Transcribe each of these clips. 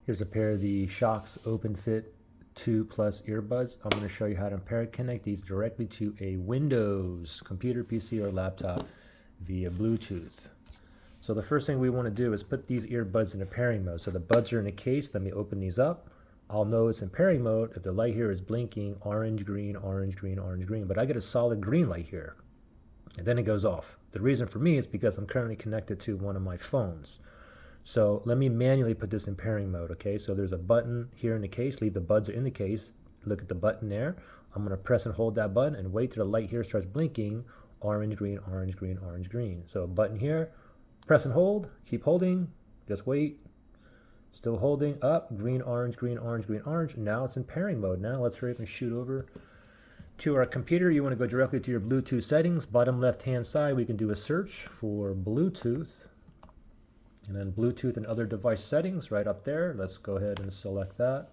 Here's a pair of the SHOKZ OpenFit 2 Plus earbuds. I'm going to show you how to pair connect these directly to a Windows computer, PC, or laptop via Bluetooth. So the first thing we want to do is put these earbuds in a pairing mode. So the buds are in a case. Let me open these up. I'll know it's in pairing mode if the light here is blinking orange, green, orange, green, orange, green. But I get a solid green light here. And then it goes off. The reason for me is because I'm currently connected to one of my phones. So let me manually put this in pairing mode, okay? So there's a button here in the case. Leave the buds in the case. Look at the button there. I'm going to press and hold that button and wait till the light here starts blinking. Orange, green, orange, green, orange, green. So a button here. Press and hold. Keep holding. Just wait. Still holding. Up. Green, orange, green, orange, green, orange. Now it's in pairing mode. Now let's hurry up and shoot over to our computer. You want to go directly to your Bluetooth settings. Bottom left-hand side, we can do a search for Bluetooth. And then Bluetooth and other device settings right up there. Let's go ahead and select that.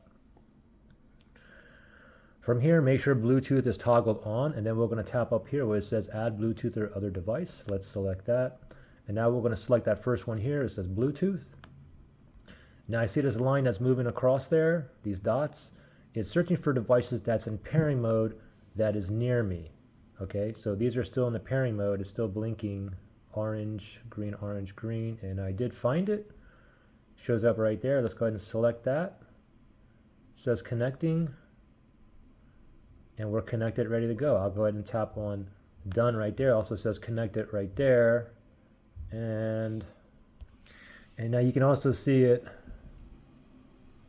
From here, make sure Bluetooth is toggled on, and then we're going to tap up here where it says add Bluetooth or other device. Let's select that. And now we're going to select that first one here. It says Bluetooth. Now I see there's a line that's moving across there, these dots. It's searching for devices that's in pairing mode that is near me. Okay, so these are still in the pairing mode. It's still blinking orange, green, and I did find it. Shows up right there. Let's go ahead and select that. It says connecting, and we're connected, ready to go. I'll go ahead and tap on done right there. Also says connected right there, and now you can also see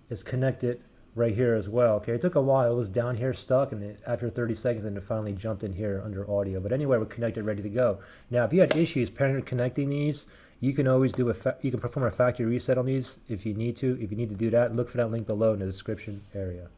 it's connected right here as well. Okay, it took a while. It was down here stuck, and after 30 seconds, and it finally jumped in here under audio. But anyway, we're connected, ready to go. Now, if you had issues pairing or connecting these, you can always do you can perform a factory reset on these if you need to. If you need to do that, look for that link below in the description area.